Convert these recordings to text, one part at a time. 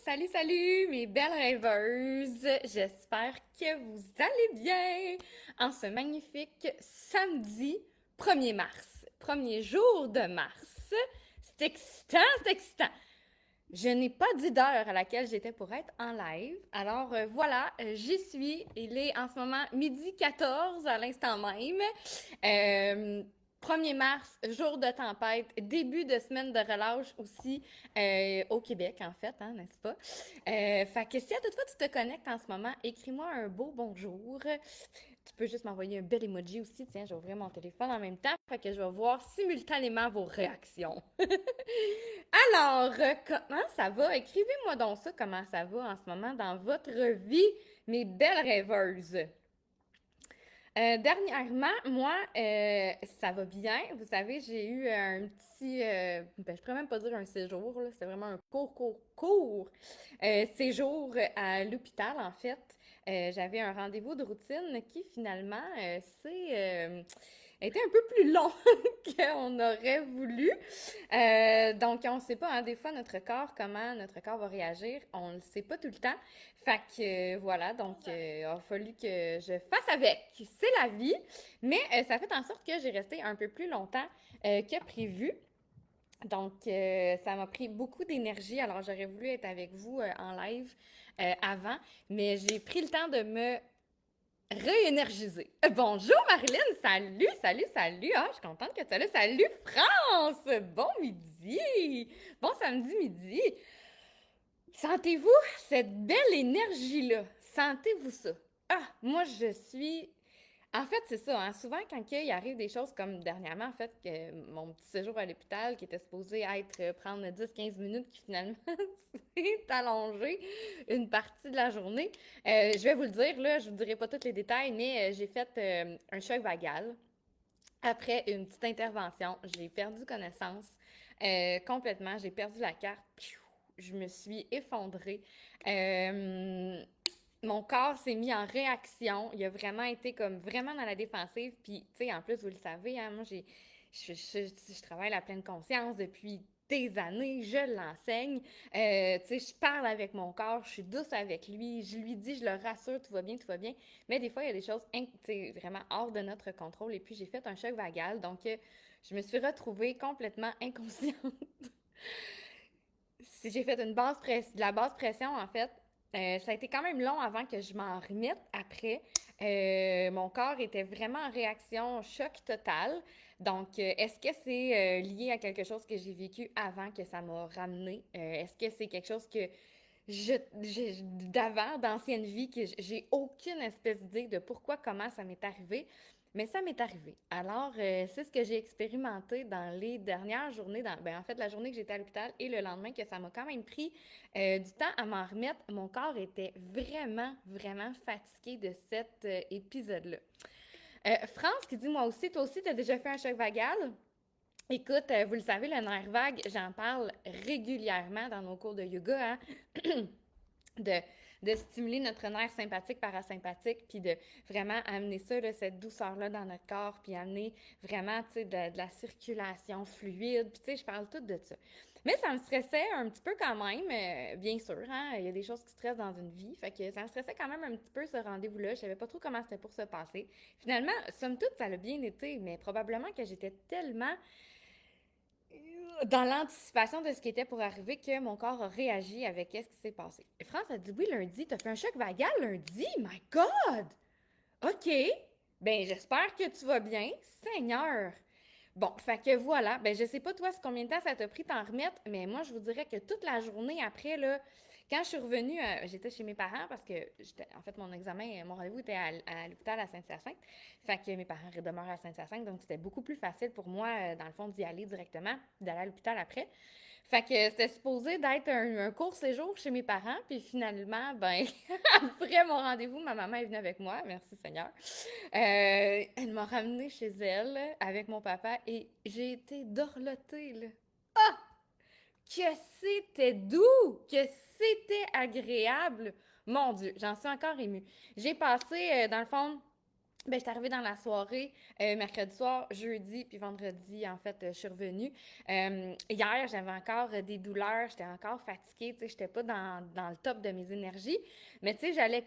Salut mes belles rêveuses! J'espère que vous allez bien en ce magnifique samedi 1er mars, premier jour de mars. C'est excitant, c'est excitant! Je n'ai pas dit d'heure à laquelle j'étais pour être en live. Alors voilà, j'y suis. Il est en ce moment midi 14 à l'instant même. Euh, 1er mars, jour de tempête, début de semaine de relâche aussi au Québec, en fait, hein, n'est-ce pas? Fait que si à toutefois tu te connectes en ce moment, écris-moi un beau bonjour. Tu peux juste m'envoyer un bel emoji aussi. Tiens, je vais ouvrir mon téléphone en même temps, fait que je vais voir simultanément vos réactions. Alors, comment ça va? Écrivez-moi donc ça, comment ça va en ce moment dans votre vie, mes belles rêveuses. Dernièrement, moi, ça va bien. Vous savez, j'ai eu un petit, je pourrais même pas dire un séjour, là, c'est vraiment un court séjour à l'hôpital, en fait. J'avais un rendez-vous de routine qui, finalement, était un peu plus long qu'on aurait voulu. Donc, on ne sait pas, hein, des fois, comment notre corps va réagir, on ne le sait pas tout le temps. Fait que voilà, donc il a fallu que je fasse avec. C'est la vie. Mais ça fait en sorte que j'ai resté un peu plus longtemps que prévu. Donc, ça m'a pris beaucoup d'énergie. Alors, j'aurais voulu être avec vous en live avant, mais j'ai pris le temps de me réénergiser. Bonjour Marilyn, salut. Ah, je suis contente que tu es là. Salut France, bon midi, bon samedi midi. Sentez-vous cette belle énergie-là? Sentez-vous ça? Ah, moi, je suis... En fait, c'est ça, hein. Souvent, quand il arrive des choses comme dernièrement, en fait, que mon petit séjour à l'hôpital, qui était supposé être prendre 10-15 minutes, qui finalement s'est allongé une partie de la journée. Je vais vous le dire, là, je vous dirai pas tous les détails, mais j'ai fait un choc vagal. Après une petite intervention, j'ai perdu connaissance complètement. J'ai perdu la carte. Je me suis effondrée. Euh, Mon corps s'est mis en réaction. Il a vraiment été comme vraiment dans la défensive. Puis, tu sais, en plus, vous le savez, hein, moi, je travaille à pleine conscience depuis des années. Je l'enseigne. Tu sais, je parle avec mon corps. Je suis douce avec lui. Je lui dis, je le rassure, tout va bien, tout va bien. Mais des fois, il y a des choses vraiment hors de notre contrôle. Et puis, j'ai fait un choc vagal. Donc, je me suis retrouvée complètement inconsciente. Si j'ai fait de la basse pression, en fait, ça a été quand même long avant que je m'en remette après. Mon corps était vraiment en réaction choc total. Donc, est-ce que c'est lié à quelque chose que j'ai vécu avant que ça m'a ramené? Est-ce que c'est quelque chose que d'avant, d'ancienne vie, que j'ai aucune espèce d'idée de pourquoi, comment ça m'est arrivé? Mais ça m'est arrivé. Alors, c'est ce que j'ai expérimenté dans les dernières journées, en fait, la journée que j'étais à l'hôpital et le lendemain, que ça m'a quand même pris du temps à m'en remettre. Mon corps était vraiment fatigué de cet épisode-là. France qui dit, moi aussi, toi aussi, tu as déjà fait un choc vagal? Écoute, vous le savez, le nerf vague, j'en parle régulièrement dans nos cours de yoga, hein? de, de stimuler notre nerf sympathique, parasympathique, puis de vraiment amener ça, là, cette douceur-là dans notre corps, puis amener vraiment, tu sais, de la circulation fluide, puis tu sais, je parle tout de ça. Mais ça me stressait un petit peu quand même, bien sûr, hein, il y a des choses qui stressent dans une vie, fait que ça me stressait quand même un petit peu ce rendez-vous-là, je savais pas trop comment c'était pour se passer. Finalement, somme toute, ça a bien été, mais probablement que j'étais tellement dans l'anticipation de ce qui était pour arriver que mon corps a réagi avec ce qui s'est passé. Et France a dit oui lundi, t'as fait un choc vagal lundi? My God! OK. Ben j'espère que tu vas bien. Seigneur! Bon, fait que voilà. Ben je sais pas toi combien de temps ça t'a pris t'en remettre, mais moi je vous dirais que toute la journée après, là, quand je suis revenue, j'étais chez mes parents parce que en fait mon examen, mon rendez-vous était à l'hôpital à Saint-Hyacinthe. Fait que mes parents demeurent à Saint-Hyacinthe, donc c'était beaucoup plus facile pour moi, dans le fond, d'y aller directement, d'aller à l'hôpital après. Fait que c'était supposé d'être un court séjour chez mes parents, puis finalement, ben, après mon rendez-vous, ma maman est venue avec moi, merci Seigneur. Elle m'a ramenée chez elle avec mon papa et j'ai été dorlotée, là. Que c'était doux, que c'était agréable. Mon Dieu, j'en suis encore émue. J'ai passé, dans le fond, Ben, j'étais arrivée dans la soirée, mercredi soir, jeudi, puis vendredi, en fait, je suis revenue. Hier, j'avais encore des douleurs, j'étais encore fatiguée, tu sais, j'étais pas dans le top de mes énergies, mais tu sais, j'allais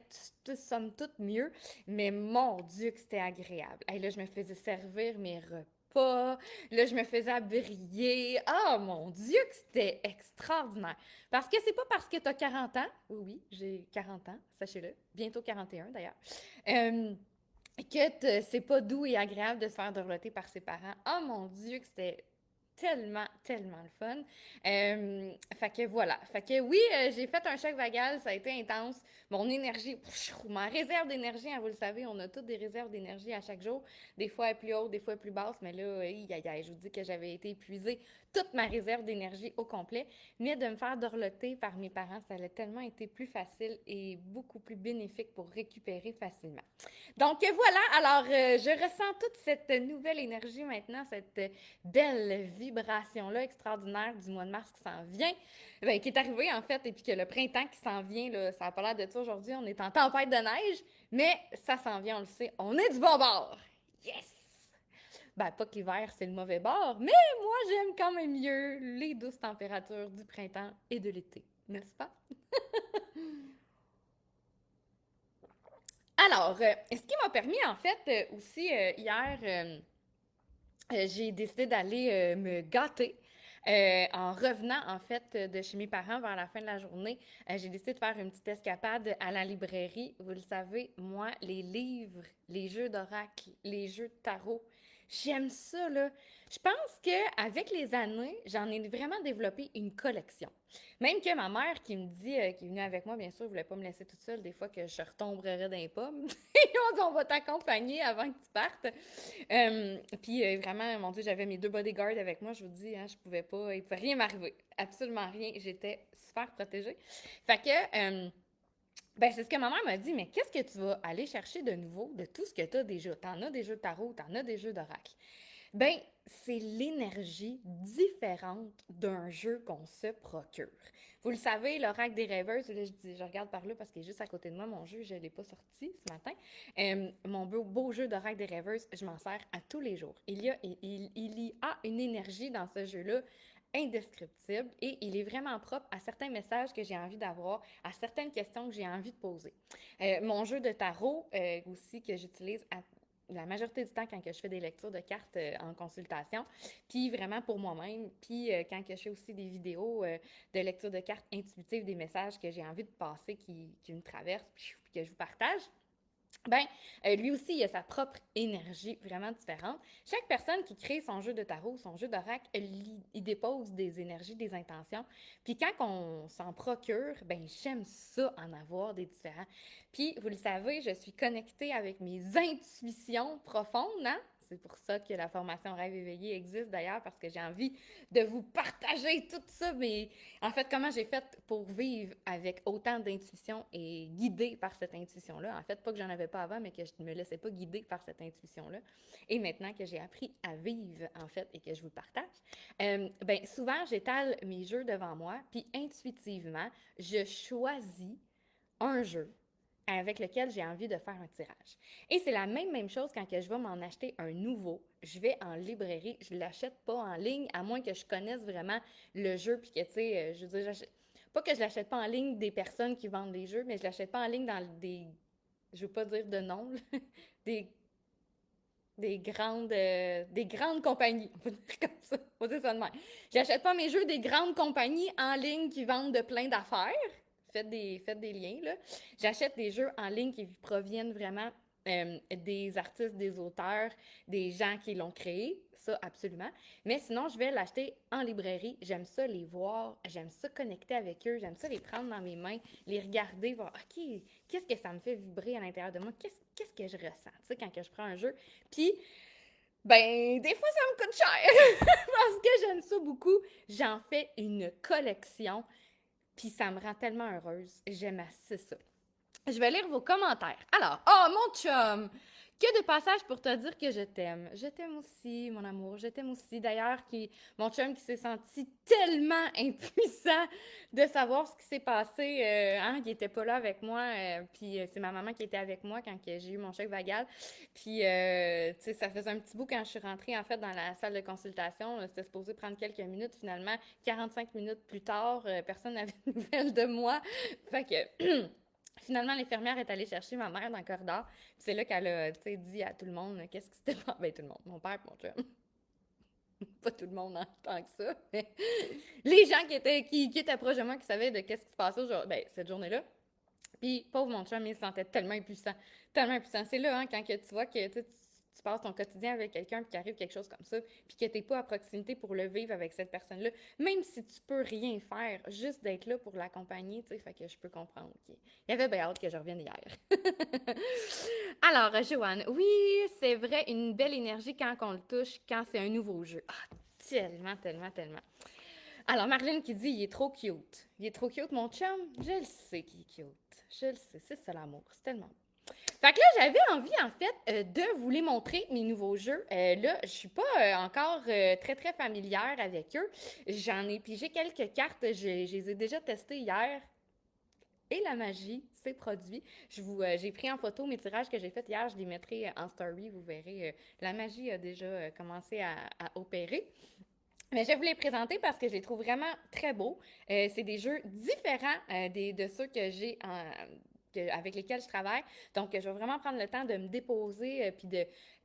somme toute mieux, mais mon Dieu que c'était agréable. Hey, là, je me faisais servir mes repas, là, je me faisais briller. Ah, mon Dieu que c'était extraordinaire! Parce que c'est pas parce que t'as 40 ans, oui, oui, j'ai 40 ans, sachez-le, bientôt 41 d'ailleurs, euh, que c'est pas doux et agréable de se faire dorloter par ses parents. Oh mon Dieu, que c'était tellement, tellement le fun. Fait que voilà. Fait que oui, j'ai fait un choc vagal, ça a été intense. Mon énergie, ma réserve d'énergie, hein, vous le savez, on a toutes des réserves d'énergie à chaque jour. Des fois elle est plus haute, des fois elle est plus basse, mais là, je vous dis que j'avais été épuisée toute ma réserve d'énergie au complet. Mais de me faire dorloter par mes parents, ça a tellement été plus facile et beaucoup plus bénéfique pour récupérer facilement. Donc voilà, alors je ressens toute cette nouvelle énergie maintenant, cette belle vibration-là extraordinaire du mois de mars qui s'en vient, ben, qui est arrivé en fait, et puis que le printemps qui s'en vient, là, ça n'a pas l'air de ça aujourd'hui, on est en tempête de neige, mais ça s'en vient, on le sait, on est du bon bord! Yes! Ben, pas que l'hiver, c'est le mauvais bord, mais moi, j'aime quand même mieux les douces températures du printemps et de l'été, n'est-ce pas? Alors, ce qui m'a permis, en fait, aussi hier, j'ai décidé d'aller me gâter. En revenant, en fait, de chez mes parents vers la fin de la journée, j'ai décidé de faire une petite escapade à la librairie. Vous le savez, moi, les livres, les jeux d'oracle, les jeux de tarot, j'aime ça, là. Je pense qu'avec les années, j'en ai vraiment développé une collection. Même que ma mère qui me dit, qui est venue avec moi, bien sûr, ne voulait pas me laisser toute seule, des fois que je retomberais dans les pommes. Ils ont dit, on va t'accompagner avant que tu partes. Puis vraiment, mon Dieu, j'avais mes deux bodyguards avec moi, je vous dis, hein, je pouvais pas, il pouvait rien m'arriver. Absolument rien. J'étais super protégée. Fait que, ben, c'est ce que ma mère m'a dit, mais qu'est-ce que tu vas aller chercher de nouveau de tout ce que tu as déjà? T'en as des jeux de tarot, t'en as des jeux d'oracle. Ben, c'est l'énergie différente d'un jeu qu'on se procure. Vous le savez, l'oracle des rêveuses, là, je regarde par là parce qu'il est juste à côté de moi, mon jeu, je ne l'ai pas sorti ce matin. Mon beau jeu d'oracle des rêveuses, je m'en sers à tous les jours. Il y a une énergie dans ce jeu-là indescriptible et il est vraiment propre à certains messages que j'ai envie d'avoir, à certaines questions que j'ai envie de poser. Mon jeu de tarot aussi que j'utilise la majorité du temps quand que je fais des lectures de cartes en consultation, puis vraiment pour moi-même, puis quand que je fais aussi des vidéos de lecture de cartes intuitives, des messages que j'ai envie de passer qui me traversent, puis que je vous partage. Ben, lui aussi, il a sa propre énergie vraiment différente. Chaque personne qui crée son jeu de tarot, son jeu d'oracle, il dépose des énergies, des intentions. Puis quand on s'en procure, ben j'aime ça en avoir des différents. Puis vous le savez, je suis connectée avec mes intuitions profondes, hein? C'est pour ça que la formation Rêve éveillé existe d'ailleurs, parce que j'ai envie de vous partager tout ça, mais en fait, comment j'ai fait pour vivre avec autant d'intuition et guidée par cette intuition-là? En fait, pas que j'en avais pas avant, mais que je ne me laissais pas guider par cette intuition-là. Et maintenant que j'ai appris à vivre, en fait, et que je vous le partage, ben souvent, j'étale mes jeux devant moi, puis intuitivement, je choisis un jeu avec lequel j'ai envie de faire un tirage. Et c'est la même chose quand que je vais m'en acheter un nouveau. Je vais en librairie, je ne l'achète pas en ligne, à moins que je connaisse vraiment le jeu, puis que, tu sais, je veux dire, pas que je l'achète pas en ligne des personnes qui vendent des jeux, mais je l'achète pas en ligne dans des, je veux pas dire de nom, là, des, des grandes compagnies, on va dire comme ça, on va dire ça de même. J'achète pas mes jeux des grandes compagnies en ligne qui vendent de plein d'affaires. Faites des liens, là. J'achète des jeux en ligne qui proviennent vraiment des artistes, des auteurs, des gens qui l'ont créé, ça absolument. Mais sinon, je vais l'acheter en librairie. J'aime ça les voir, j'aime ça connecter avec eux, j'aime ça les prendre dans mes mains, les regarder, voir, OK, qu'est-ce que ça me fait vibrer à l'intérieur de moi? Qu'est-ce que je ressens, tu sais, quand que je prends un jeu? Puis, ben, des fois, ça me coûte cher parce que j'aime ça beaucoup. J'en fais une collection, puis ça me rend tellement heureuse. J'aime assez ça. Je vais lire vos commentaires. Alors, oh, mon chum! que de passage pour te dire que je t'aime. Je t'aime aussi, mon amour. Je t'aime aussi. D'ailleurs, mon chum qui s'est senti tellement impuissant de savoir ce qui s'est passé, qui était pas là avec moi. Puis c'est ma maman qui était avec moi quand que j'ai eu mon choc vagal. Puis, tu sais, ça faisait un petit bout quand je suis rentrée, en fait, dans la salle de consultation. C'était supposé prendre quelques minutes. Finalement, 45 minutes plus tard, personne n'avait de nouvelles de moi. Fait que... Finalement, l'infirmière est allée chercher ma mère dans le corridor. Puis c'est là qu'elle a, tu sais, dit à tout le monde qu'est-ce qui s'était passé. Ben, tout le monde. Mon père et mon chum. Pas tout le monde en tant que ça, mais les gens qui étaient proches de moi, qui savaient de qu'est-ce qui se passait cette journée-là. Puis, pauvre mon chum, il se sentait tellement impuissant. Tellement impuissant. C'est là, quand que tu vois que tu passes ton quotidien avec quelqu'un, puis qu'il arrive quelque chose comme ça, puis que t'es pas à proximité pour le vivre avec cette personne-là, même si tu peux rien faire, juste d'être là pour l'accompagner, tu sais, fait que je peux comprendre. OK. Il y avait bien hâte que je revienne hier. Alors, Joanne, oui, c'est vrai, une belle énergie quand on le touche, quand c'est un nouveau jeu. Ah, tellement, tellement, tellement. Alors, Marlène qui dit, il est trop cute. Il est trop cute, mon chum. Je le sais qu'il est cute. Je le sais, c'est ça l'amour. C'est tellement beau. Fait que là, j'avais envie, en fait, de vous les montrer, mes nouveaux jeux. Là, je suis pas encore très, très familière avec eux. J'en ai pigé quelques cartes. Je les ai déjà testées hier. Et la magie s'est produite. J'ai pris en photo mes tirages que j'ai faits hier. Je les mettrai en story. Vous verrez, la magie a déjà commencé à opérer. Mais je vais vous les présenter parce que je les trouve vraiment très beaux. C'est des jeux différents de ceux que j'ai avec lesquels je travaille. Donc, je vais vraiment prendre le temps de me déposer puis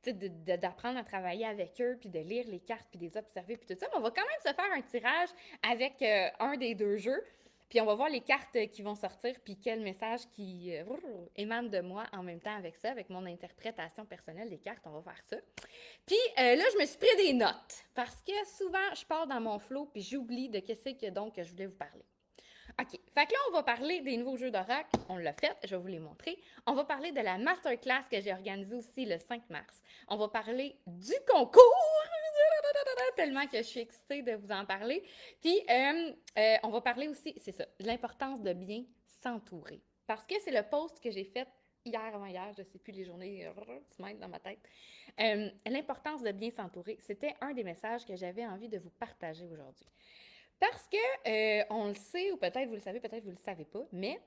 d'apprendre à travailler avec eux, puis de lire les cartes, puis de les observer, puis tout ça. Mais on va quand même se faire un tirage avec un des deux jeux. Puis on va voir les cartes qui vont sortir, puis quel message qui émane de moi en même temps avec ça, avec mon interprétation personnelle des cartes. On va faire ça. Puis là, je me suis pris des notes parce que souvent, je pars dans mon flow puis j'oublie de qu'est-ce que donc je voulais vous parler. OK. Fait que là, on va parler des nouveaux jeux d'Oracle. On l'a fait, je vais vous les montrer. On va parler de la masterclass que j'ai organisée aussi le 5 mars. On va parler du concours, tellement que je suis excitée de vous en parler. Puis, on va parler aussi, c'est ça, de l'importance de bien s'entourer. Parce que c'est le post que j'ai fait hier, avant-hier, je ne sais plus les journées, se mettent dans ma tête. L'importance de bien s'entourer, c'était un des messages que j'avais envie de vous partager aujourd'hui. Parce que, on le sait, ou peut-être vous le savez, peut-être vous ne le savez pas, mais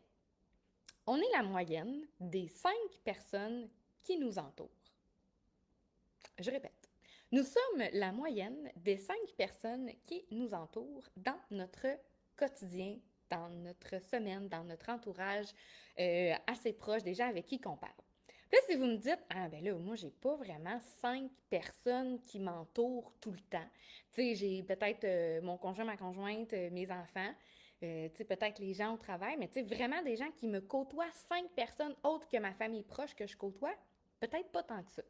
on est la moyenne des 5 personnes qui nous entourent. Je répète, nous sommes la moyenne des 5 personnes qui nous entourent dans notre quotidien, dans notre semaine, dans notre entourage assez proche, des gens avec qui on parle. Là, si vous me dites, ah ben là, moi, j'ai pas vraiment 5 personnes qui m'entourent tout le temps. Tu sais, j'ai peut-être mon conjoint, ma conjointe, mes enfants, tu sais, peut-être les gens au travail, mais tu sais, vraiment des gens qui me côtoient, 5 personnes autres que ma famille proche que je côtoie, peut-être pas tant que ça.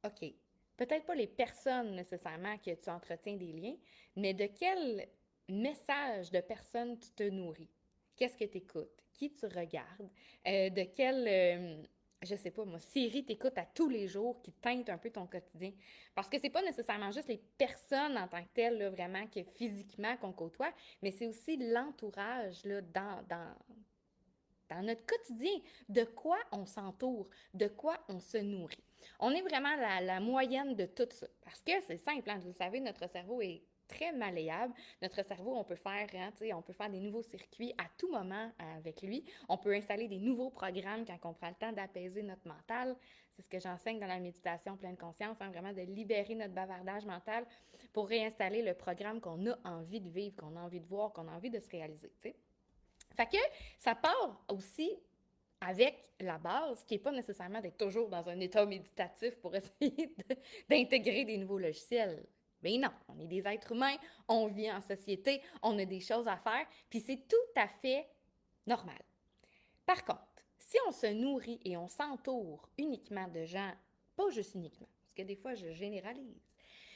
OK. Peut-être pas les personnes nécessairement que tu entretiens des liens, mais de quel message de personnes tu te nourris? Qu'est-ce que tu écoutes? Qui tu regardes? De quelle, je sais pas moi, série t'écoutes à tous les jours qui teintent un peu ton quotidien? Parce que c'est pas nécessairement juste les personnes en tant que telles, là, vraiment, que physiquement qu'on côtoie, mais c'est aussi l'entourage là, dans notre quotidien, de quoi on s'entoure, de quoi on se nourrit. On est vraiment la moyenne de tout ça. Parce que c'est simple, hein, vous le savez, notre cerveau est très malléable. Notre cerveau, on peut faire des nouveaux circuits à tout moment avec lui. On peut installer des nouveaux programmes quand on prend le temps d'apaiser notre mental. C'est ce que j'enseigne dans la méditation pleine conscience, hein, vraiment de libérer notre bavardage mental pour réinstaller le programme qu'on a envie de vivre, qu'on a envie de voir, qu'on a envie de se réaliser. T'sais. Fait que ça part aussi avec la base, qui n'est pas nécessairement d'être toujours dans un état méditatif pour essayer d'intégrer des nouveaux logiciels. Mais non, on est des êtres humains, on vit en société, on a des choses à faire, puis c'est tout à fait normal. Par contre, si on se nourrit et on s'entoure uniquement de gens, pas juste uniquement, parce que des fois je généralise,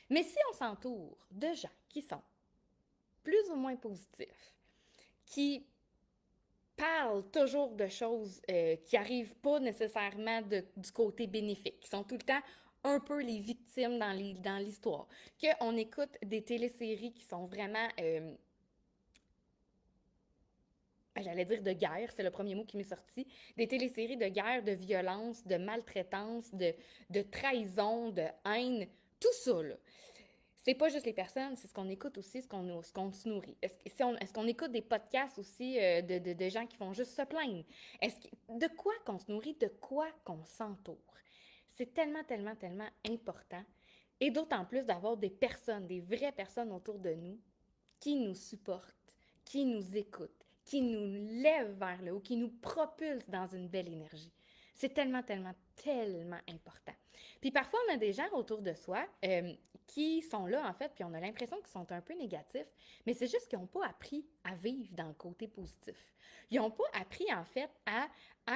mais si on s'entoure de gens qui sont plus ou moins positifs, qui parlent toujours de choses qui n'arrivent pas nécessairement du côté bénéfique, qui sont tout le temps un peu les victimes dans l'histoire. Qu'on écoute des téléséries qui sont vraiment j'allais dire de guerre, c'est le premier mot qui m'est sorti, des téléséries de guerre, de violence, de maltraitance, de trahison, de haine, tout ça, là. C'est pas juste les personnes, c'est ce qu'on écoute aussi, ce qu'on se nourrit. Est-ce qu'on écoute des podcasts aussi de gens qui font juste se plaindre? De quoi qu'on se nourrit, de quoi qu'on s'entoure? C'est tellement, tellement, tellement important. Et d'autant plus d'avoir des personnes, des vraies personnes autour de nous qui nous supportent, qui nous écoutent, qui nous lèvent vers le haut, qui nous propulsent dans une belle énergie. C'est tellement, tellement, tellement important. Puis parfois, on a des gens autour de soi qui sont là, en fait, puis on a l'impression qu'ils sont un peu négatifs, mais c'est juste qu'ils n'ont pas appris à vivre dans le côté positif. Ils n'ont pas appris, en fait, à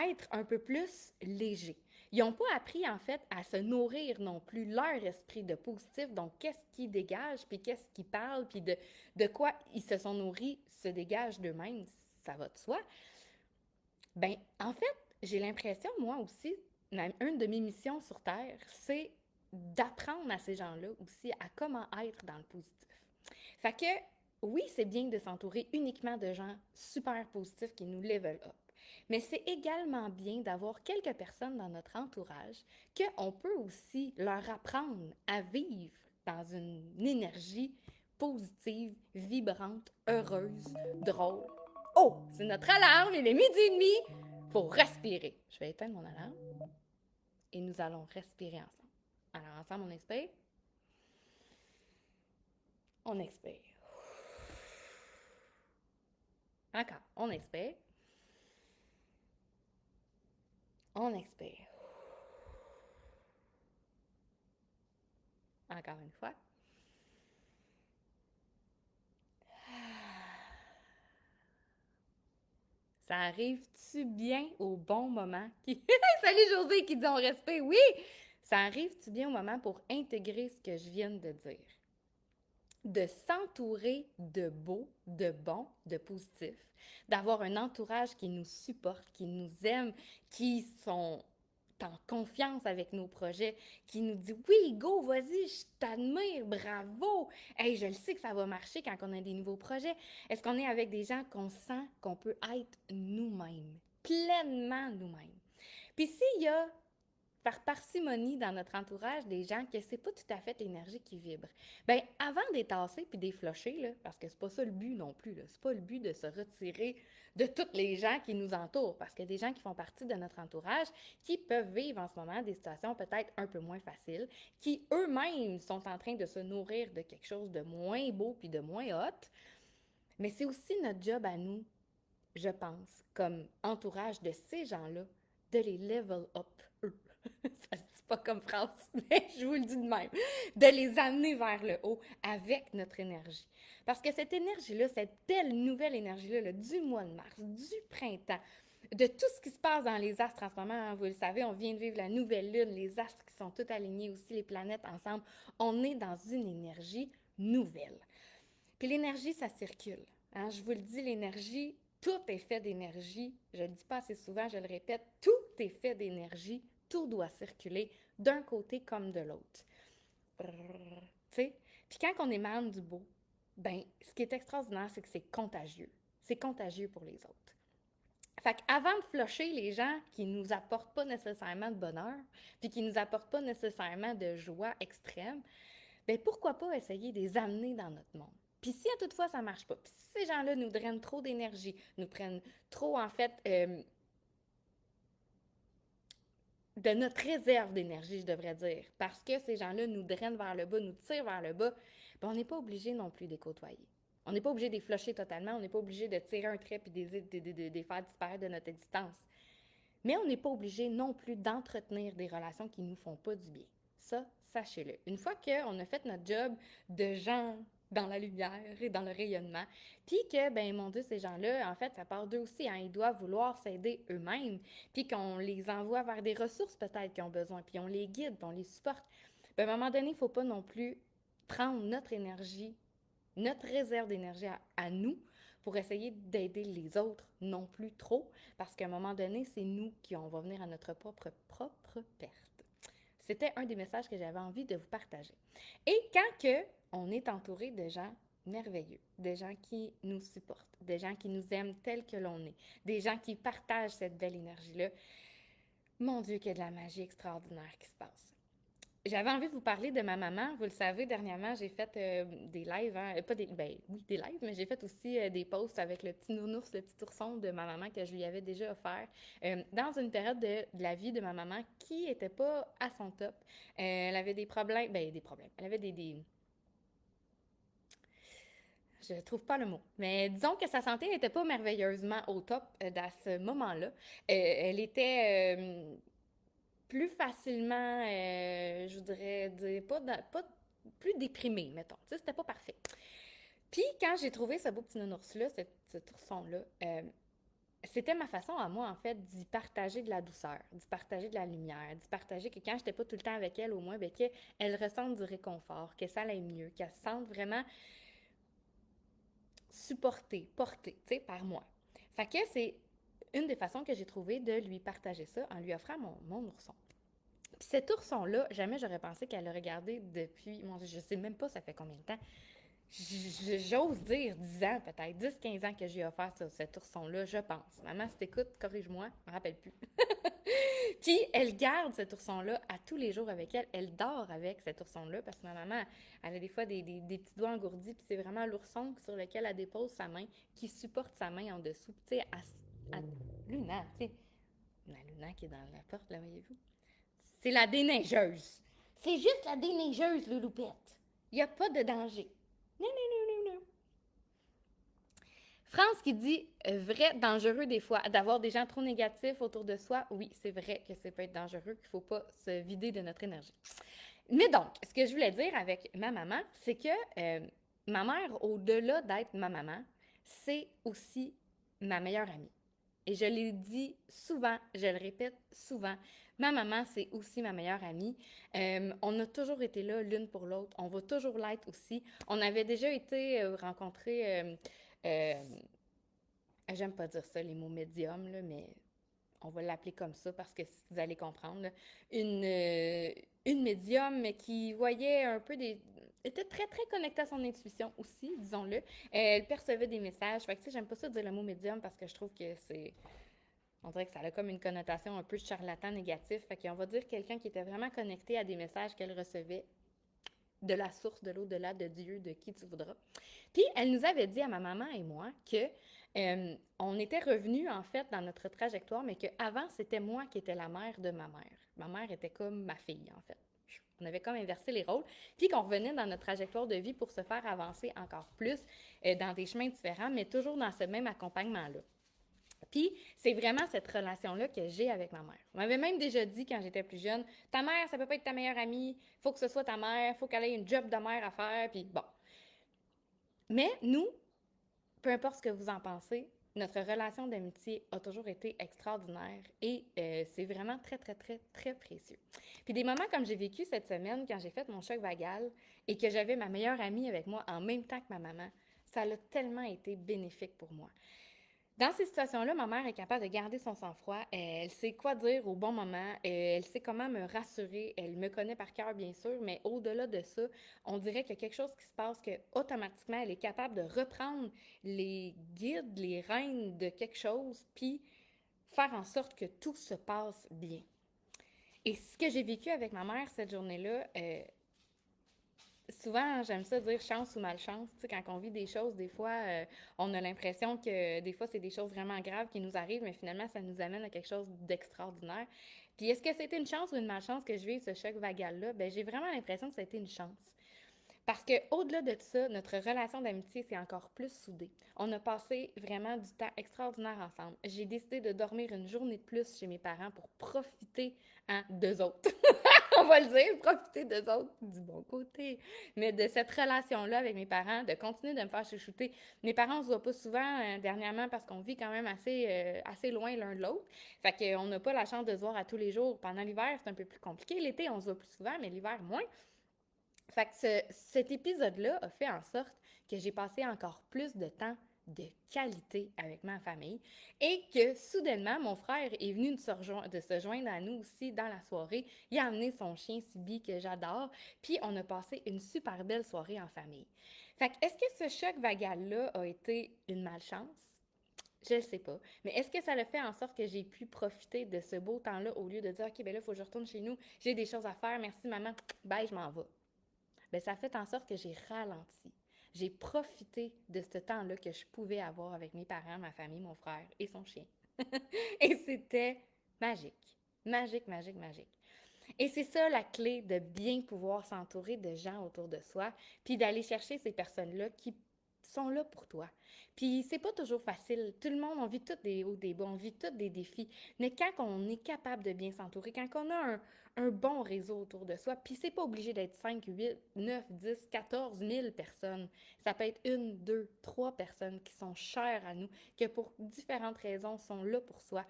être un peu plus léger. Ils n'ont pas appris, en fait, à se nourrir non plus leur esprit de positif. Donc, qu'est-ce qu'ils dégagent, puis qu'est-ce qu'ils parlent, puis de quoi ils se sont nourris se dégage d'eux-mêmes, ça va de soi. Ben, en fait, j'ai l'impression, moi aussi, une de mes missions sur Terre, c'est d'apprendre à ces gens-là aussi à comment être dans le positif. Fait que, oui, c'est bien de s'entourer uniquement de gens super positifs qui nous level up. Mais c'est également bien d'avoir quelques personnes dans notre entourage qu'on peut aussi leur apprendre à vivre dans une énergie positive, vibrante, heureuse, drôle. Oh, c'est notre alarme, il est midi et demi. Faut respirer. Je vais éteindre mon alarme et nous allons respirer ensemble. Alors, ensemble, on inspire. On expire. Encore, on inspire. On expire. Encore une fois. Ça arrive-tu bien au bon moment? Salut José qui dit on respire. Oui! Ça arrive-tu bien au moment pour intégrer ce que je viens de dire? De s'entourer de beau, de bon, de positif, d'avoir un entourage qui nous supporte, qui nous aime, qui sont en confiance avec nos projets, qui nous dit oui, go, vas-y, je t'admire, bravo. Hey, je le sais que ça va marcher quand on a des nouveaux projets. Est-ce qu'on est avec des gens qu'on sent qu'on peut être nous-mêmes, pleinement nous-mêmes? Puis s'il y a par parcimonie dans notre entourage des gens que c'est pas tout à fait l'énergie qui vibre. Ben avant d'étasser puis d'efflocher, là, parce que c'est pas ça le but non plus, là. C'est pas le but de se retirer de tous les gens qui nous entourent, parce qu'il y a des gens qui font partie de notre entourage qui peuvent vivre en ce moment des situations peut-être un peu moins faciles, qui eux-mêmes sont en train de se nourrir de quelque chose de moins beau puis de moins hot. Mais c'est aussi notre job à nous, je pense, comme entourage de ces gens-là, de les level up, eux. Ça se dit pas comme phrase, mais je vous le dis de même. De les amener vers le haut avec notre énergie. Parce que cette énergie-là, cette belle nouvelle énergie-là, là, du mois de mars, du printemps, de tout ce qui se passe dans les astres en ce moment, hein, vous le savez, on vient de vivre la nouvelle lune, les astres qui sont tous alignés aussi, les planètes ensemble. On est dans une énergie nouvelle. Puis l'énergie, ça circule. Hein? Je vous le dis, l'énergie, tout est fait d'énergie. Je ne le dis pas assez souvent, je le répète, tout est fait d'énergie. Tout doit circuler d'un côté comme de l'autre. Tu sais? Puis quand on émane du beau, ben, ce qui est extraordinaire, c'est que c'est contagieux. C'est contagieux pour les autres. Fait qu'avant de flusher les gens qui nous apportent pas nécessairement de bonheur, puis qui nous apportent pas nécessairement de joie extrême, ben pourquoi pas essayer de les amener dans notre monde? Puis si à toutefois ça marche pas, puis si ces gens-là nous drainent trop d'énergie, nous prennent trop en fait de notre réserve d'énergie, je devrais dire, parce que ces gens-là nous drainent vers le bas, nous tirent vers le bas, ben on n'est pas obligé non plus de les côtoyer. On n'est pas obligé de les flusher totalement, on n'est pas obligé de tirer un trait et de les faire disparaître de notre existence. Mais on n'est pas obligé non plus d'entretenir des relations qui ne nous font pas du bien. Ça, sachez-le. Une fois qu'on a fait notre job de gens dans la lumière et dans le rayonnement, puis que, ben mon Dieu, ces gens-là, en fait, ça part d'eux aussi, hein, ils doivent vouloir s'aider eux-mêmes, puis qu'on les envoie vers des ressources peut-être qu'ils ont besoin, puis on les guide, puis on les supporte. Ben, à un moment donné, il ne faut pas non plus prendre notre énergie, notre réserve d'énergie à nous pour essayer d'aider les autres non plus trop, parce qu'à un moment donné, c'est nous qui on va venir à notre propre perte. C'était un des messages que j'avais envie de vous partager. Et quand que on est entouré de gens merveilleux, des gens qui nous supportent, des gens qui nous aiment tels que l'on est, des gens qui partagent cette belle énergie-là. Mon Dieu, qu'il y a de la magie extraordinaire qui se passe. J'avais envie de vous parler de ma maman. Vous le savez, dernièrement, j'ai fait des lives, hein, pas des, ben oui, des lives, mais j'ai fait aussi des posts avec le petit nounours, le petit ourson de ma maman que je lui avais déjà offert dans une période de la vie de ma maman qui était pas à son top. Elle avait des problèmes, ben des problèmes. Elle avait je trouve pas le mot. Mais disons que sa santé n'était pas merveilleusement au top à ce moment-là. Elle était plus facilement, je voudrais dire, pas plus déprimée, mettons. Tu sais, c'était pas parfait. Puis quand j'ai trouvé ce beau petit nounours-là, cet ourson-là, c'était ma façon à moi, en fait, d'y partager de la douceur, d'y partager de la lumière, d'y partager que quand j'étais pas tout le temps avec elle, au moins, ben, qu'elle ressente du réconfort, que ça aille mieux, qu'elle se sente vraiment supportée, portée, tu sais, par moi. Fait que c'est une des façons que j'ai trouvé de lui partager ça en lui offrant mon ourson. Puis cet ourson-là, jamais j'aurais pensé qu'elle le regardait depuis, mon Dieu, je sais même pas ça fait combien de temps. J'ose dire 10 ans peut-être, 10-15 ans que j'ai offert cet ourson-là, je pense. Maman, si t'écoutes, corrige-moi, je me rappelle plus. Puis elle garde cet ourson-là à tous les jours avec elle. Elle dort avec cet ourson-là parce que ma maman, elle a des fois des petits doigts engourdis, puis c'est vraiment l'ourson sur lequel elle dépose sa main qui supporte sa main en dessous. Tu sais, Luna, tu sais, la Luna qui est dans la porte, là, voyez-vous? C'est la déneigeuse. C'est juste la déneigeuse, Louloupette. Il n'y a pas de danger. Non, non, non, non, non. France qui dit vrai, dangereux des fois, d'avoir des gens trop négatifs autour de soi. Oui, c'est vrai que ça peut être dangereux, qu'il ne faut pas se vider de notre énergie. Mais donc, ce que je voulais dire avec ma maman, c'est que ma mère, au-delà d'être ma maman, c'est aussi ma meilleure amie. Et je l'ai dit souvent, je le répète souvent, ma maman, c'est aussi ma meilleure amie. On a toujours été là l'une pour l'autre. On va toujours l'être aussi. On avait déjà été rencontrer, euh, j'aime pas dire ça, les mots médium, là, mais on va l'appeler comme ça parce que vous allez comprendre, là, une, euh, une médium qui voyait un peu des... était très, très connectée à son intuition aussi, disons-le. Elle percevait des messages. Fait que, tu sais, j'aime pas ça dire le mot médium parce que je trouve que c'est... On dirait que ça a comme une connotation un peu charlatan négatif. Fait qu'on va dire quelqu'un qui était vraiment connecté à des messages qu'elle recevait de la source, de l'au-delà, de Dieu, de qui tu voudras. Puis elle nous avait dit à ma maman et moi que on était revenus en fait dans notre trajectoire, mais qu'avant c'était moi qui étais la mère de ma mère. Ma mère était comme ma fille en fait. On avait comme inversé les rôles, puis qu'on revenait dans notre trajectoire de vie pour se faire avancer encore plus dans des chemins différents, mais toujours dans ce même accompagnement-là. Puis, c'est vraiment cette relation-là que j'ai avec ma mère. On m'avait même déjà dit quand j'étais plus jeune, ta mère, ça peut pas être ta meilleure amie, faut que ce soit ta mère, faut qu'elle ait une job de mère à faire, puis bon. Mais nous, peu importe ce que vous en pensez, notre relation d'amitié a toujours été extraordinaire et c'est vraiment très, très, très, très précieux. Puis des moments comme j'ai vécu cette semaine quand j'ai fait mon choc vagal et que j'avais ma meilleure amie avec moi en même temps que ma maman, ça a tellement été bénéfique pour moi. Dans ces situations-là, ma mère est capable de garder son sang-froid. Elle sait quoi dire au bon moment. Elle sait comment me rassurer. Elle me connaît par cœur, bien sûr, mais au-delà de ça, on dirait qu'il y a quelque chose qui se passe que automatiquement, elle est capable de reprendre les guides, les rênes de quelque chose, puis faire en sorte que tout se passe bien. Et ce que j'ai vécu avec ma mère cette journée-là, souvent, j'aime ça dire chance ou malchance. Tu sais, quand on vit des choses, des fois, on a l'impression que des fois, c'est des choses vraiment graves qui nous arrivent, mais finalement, ça nous amène à quelque chose d'extraordinaire. Puis, est-ce que c'était une chance ou une malchance que je vive ce choc vagal-là? Ben, j'ai vraiment l'impression que ça a été une chance. Parce que au-delà de ça, notre relation d'amitié s'est encore plus soudée. On a passé vraiment du temps extraordinaire ensemble. J'ai décidé de dormir une journée de plus chez mes parents pour profiter d'eux autres. On va le dire, profiter d'eux autres du bon côté. Mais de cette relation-là avec mes parents, de continuer de me faire chouchouter. Mes parents, on se voit pas souvent dernièrement parce qu'on vit quand même assez loin l'un de l'autre. Fait qu'on n'a pas la chance de se voir à tous les jours. Pendant l'hiver, c'est un peu plus compliqué. L'été, on se voit plus souvent, mais l'hiver, moins. Fait que cet épisode-là a fait en sorte que j'ai passé encore plus de temps de qualité avec ma famille et que soudainement, mon frère est venu de se joindre à nous aussi dans la soirée. Il a amené son chien Sibi que j'adore, puis on a passé une super belle soirée en famille. Fait que est-ce que ce choc vagal-là a été une malchance? Je ne sais pas. Mais est-ce que ça le fait en sorte que j'ai pu profiter de ce beau temps-là au lieu de dire, OK, ben là, il faut que je retourne chez nous, j'ai des choses à faire, merci maman, bye, je m'en vais. Ben ça a fait en sorte que j'ai ralenti. J'ai profité de ce temps-là que je pouvais avoir avec mes parents, ma famille, mon frère et son chien. Et c'était magique. Magique, magique, magique. Et c'est ça la clé de bien pouvoir s'entourer de gens autour de soi, puis d'aller chercher ces personnes-là qui sont là pour toi. Puis c'est pas toujours facile. Tout le monde, on vit tous des hauts, des bas, on vit tous des défis. Mais quand on est capable de bien s'entourer, quand on a un bon réseau autour de soi, puis c'est pas obligé d'être 5, 8, 9, 10, 14 000 personnes. Ça peut être une, deux, trois personnes qui sont chères à nous, que pour différentes raisons sont là pour soi.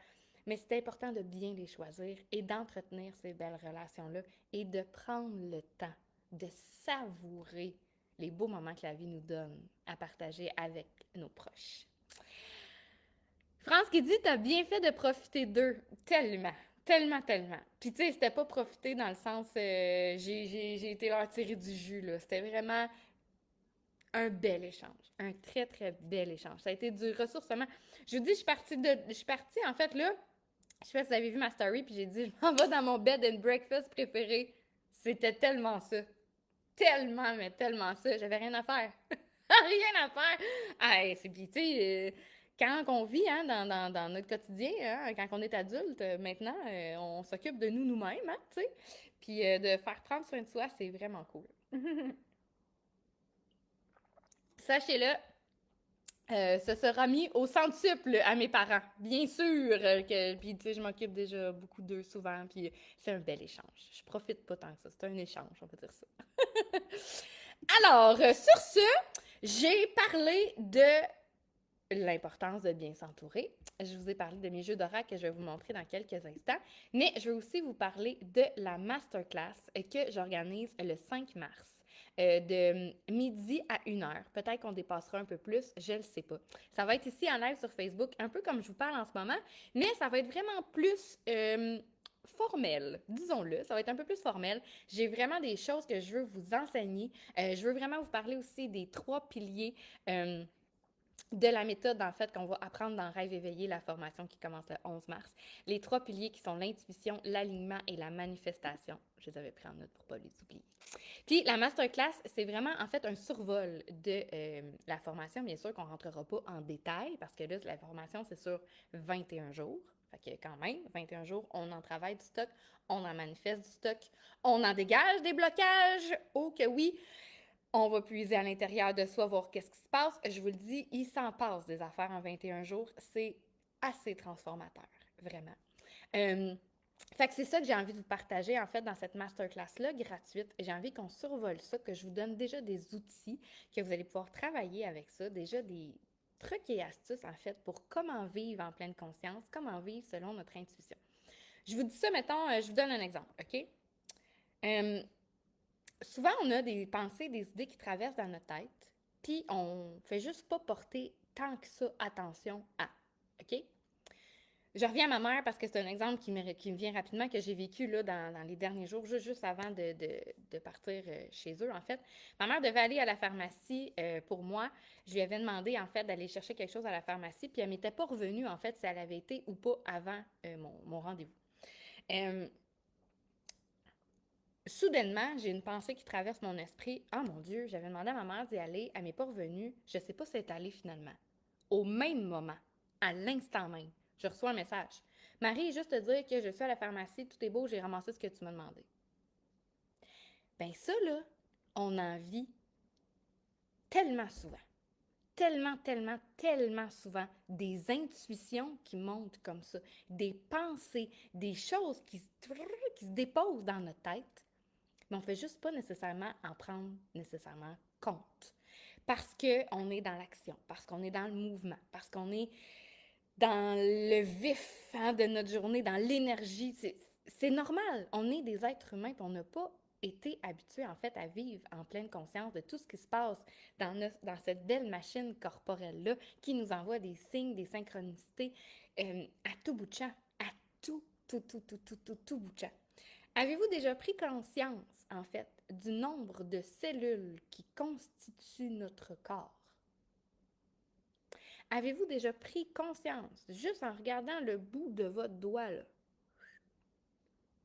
Mais c'est important de bien les choisir et d'entretenir ces belles relations-là et de prendre le temps de savourer les beaux moments que la vie nous donne à partager avec nos proches. France qui dit, t'as bien fait de profiter d'eux. Tellement, tellement, tellement. Puis tu sais, c'était pas profiter dans le sens, j'ai été leur tirer du jus, là. C'était vraiment un bel échange. Un très, très bel échange. Ça a été du ressourcement. Je vous dis, je suis partie, en fait, là, je sais pas si vous avez vu ma story, puis j'ai dit, je m'en vais dans mon bed and breakfast préféré. C'était tellement ça. Tellement, mais tellement ça. J'avais rien à faire. Rien à faire. Ah, c'est puis, tu sais, quand on vit hein, dans notre quotidien, hein, quand on est adulte, maintenant, on s'occupe de nous-mêmes, hein, tu sais. Puis de faire prendre soin de soi, c'est vraiment cool. Sachez-le, ça sera mis au centuple à mes parents. Bien sûr que, puis tu sais, je m'occupe déjà beaucoup d'eux souvent, puis c'est un bel échange. Je profite pas tant que ça, c'est un échange, on peut dire ça. Alors, sur ce, j'ai parlé de l'importance de bien s'entourer. Je vous ai parlé de mes jeux d'oracle que je vais vous montrer dans quelques instants, mais je vais aussi vous parler de la masterclass que j'organise le 5 mars. De midi à 1 heure. Peut-être qu'on dépassera un peu plus, je ne le sais pas. Ça va être ici en live sur Facebook, un peu comme je vous parle en ce moment, mais ça va être vraiment plus formel, disons-le. Ça va être un peu plus formel. J'ai vraiment des choses que je veux vous enseigner. Je veux vraiment vous parler aussi des 3 piliers de la méthode, en fait, qu'on va apprendre dans Rêve éveillé, la formation qui commence le 11 mars. Les 3 piliers qui sont l'intuition, l'alignement et la manifestation. Je les avais pris en note pour ne pas les oublier. Puis la masterclass, c'est vraiment en fait un survol de la formation. Bien sûr qu'on ne rentrera pas en détail parce que là, la formation, c'est sur 21 jours. Fait que quand même, 21 jours, on en travaille du stock, on en manifeste du stock, on en dégage des blocages. Oh que oui! On va puiser à l'intérieur de soi, voir qu'est-ce qui se passe. Je vous le dis, il s'en passe des affaires en 21 jours. C'est assez transformateur, vraiment. Fait que c'est ça que j'ai envie de vous partager, en fait, dans cette masterclass-là, gratuite. J'ai envie qu'on survole ça, que je vous donne déjà des outils, que vous allez pouvoir travailler avec ça, déjà des trucs et astuces, en fait, pour comment vivre en pleine conscience, comment vivre selon notre intuition. Je vous dis ça, mettons, je vous donne un exemple, OK? Souvent, on a des pensées, des idées qui traversent dans notre tête, puis on fait juste pas porter tant que ça attention à. OK? Je reviens à ma mère parce que c'est un exemple qui me vient rapidement, que j'ai vécu là, dans les derniers jours, juste avant de partir chez eux, en fait. Ma mère devait aller à la pharmacie pour moi. Je lui avais demandé, en fait, d'aller chercher quelque chose à la pharmacie, puis elle m'était pas revenue, en fait, si elle avait été ou pas avant mon rendez-vous. Soudainement, j'ai une pensée qui traverse mon esprit. Ah mon Dieu, j'avais demandé à ma mère d'y aller, elle m'est pas revenue. Je sais pas si elle est allée finalement. Au même moment, à l'instant même, je reçois un message. Marie, juste te dire que je suis à la pharmacie, tout est beau, j'ai ramassé ce que tu m'as demandé. Ben ça, là, on en vit tellement souvent. Tellement, tellement, tellement souvent des intuitions qui montent comme ça, des pensées, des choses qui se déposent dans notre tête, mais on ne fait juste pas nécessairement en prendre nécessairement compte. Parce qu'on est dans l'action, parce qu'on est dans le mouvement, parce qu'on est dans le vif hein, de notre journée, dans l'énergie. C'est normal. On est des êtres humains, puis on n'a pas été habitués en fait à vivre en pleine conscience de tout ce qui se passe dans cette belle machine corporelle-là qui nous envoie des signes, des synchronicités à tout bout de champ, à tout bout de champ. Avez-vous déjà pris conscience, en fait, du nombre de cellules qui constituent notre corps? Avez-vous déjà pris conscience, juste en regardant le bout de votre doigt, là,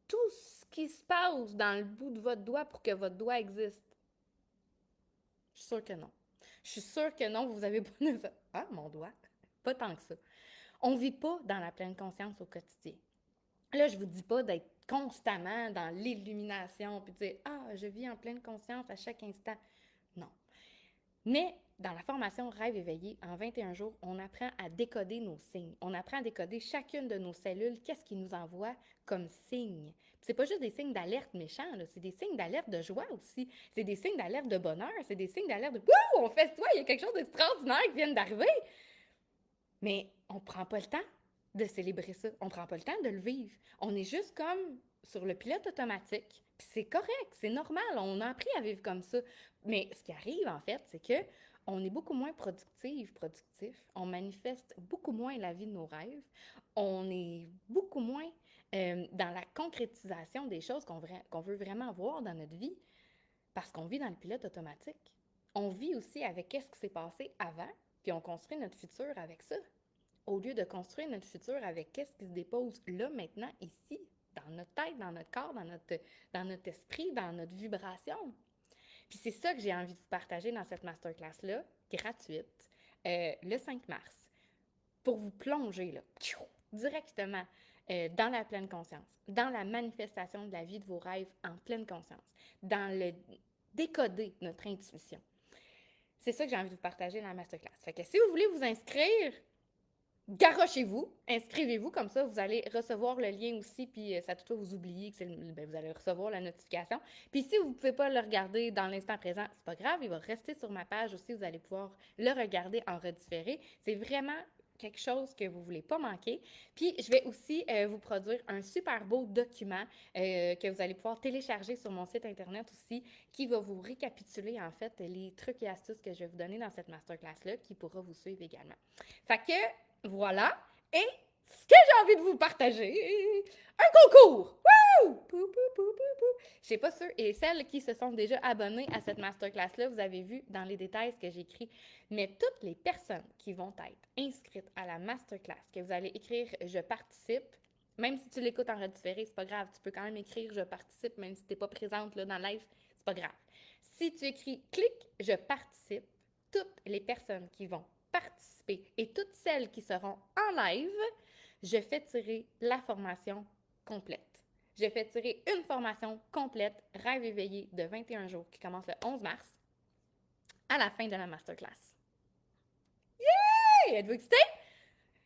tout ce qui se passe dans le bout de votre doigt pour que votre doigt existe? Je suis sûre que non. Je suis sûre que non, vous avez pas de ça. Ah, mon doigt. Pas tant que ça. On ne vit pas dans la pleine conscience au quotidien. Là, je ne vous dis pas d'être constamment dans l'illumination puis de dire ah, je vis en pleine conscience à chaque instant. Non. Mais dans la formation Rêve éveillé, en 21 jours, on apprend à décoder nos signes. On apprend à décoder chacune de nos cellules, qu'est-ce qui nous envoie comme signe. C'est pas juste des signes d'alerte méchants, là, c'est des signes d'alerte de joie aussi. C'est des signes d'alerte de bonheur, c'est des signes d'alerte de wouh, on fait ça, il y a quelque chose d'extraordinaire qui vient d'arriver. Mais on prend pas le temps de célébrer ça. On prend pas le temps de le vivre. On est juste comme sur le pilote automatique. Puis c'est correct, c'est normal. On a appris à vivre comme ça. Mais ce qui arrive, en fait, c'est que on est beaucoup moins productif. On manifeste beaucoup moins la vie de nos rêves. On est beaucoup moins dans la concrétisation des choses qu'on veut vraiment voir dans notre vie parce qu'on vit dans le pilote automatique. On vit aussi avec qu'est-ce qui s'est passé avant, puis on construit notre futur avec ça. Au lieu de construire notre futur avec qu'est-ce qui se dépose là, maintenant, ici, dans notre tête, dans notre corps, dans notre esprit, dans notre vibration. Puis c'est ça que j'ai envie de vous partager dans cette masterclass-là, gratuite, le 5 mars, pour vous plonger là, directement dans la pleine conscience, dans la manifestation de la vie de vos rêves en pleine conscience, dans le décoder notre intuition. C'est ça que j'ai envie de vous partager dans la masterclass. Fait que si vous voulez vous inscrire, garochez-vous, inscrivez-vous, comme ça vous allez recevoir le lien aussi, puis ça toutefois vous oubliez que vous allez recevoir la notification. Puis si vous ne pouvez pas le regarder dans l'instant présent, c'est pas grave, il va rester sur ma page aussi, vous allez pouvoir le regarder en redifféré. C'est vraiment quelque chose que vous ne voulez pas manquer. Puis je vais aussi vous produire un super beau document que vous allez pouvoir télécharger sur mon site internet aussi, qui va vous récapituler en fait les trucs et astuces que je vais vous donner dans cette masterclass-là, qui pourra vous suivre également. Fait que voilà. Et ce que j'ai envie de vous partager, un concours! Wouh! Je sais pas ceux et celles qui se sont déjà abonnés à cette masterclass-là, vous avez vu dans les détails ce que j'ai écrit. Mais toutes les personnes qui vont être inscrites à la masterclass, que vous allez écrire « Je participe », même si tu l'écoutes en redifféré, c'est pas grave. Tu peux quand même écrire « Je participe », même si tu n'es pas présente là, dans le live, c'est pas grave. Si tu écris « Clique, je participe », toutes les personnes qui vont participer et toutes celles qui seront en live, je fais tirer la formation complète. Je fais tirer une formation complète, Rêve éveillé de 21 jours, qui commence le 11 mars, à la fin de la masterclass. Yay! Êtes-vous excités?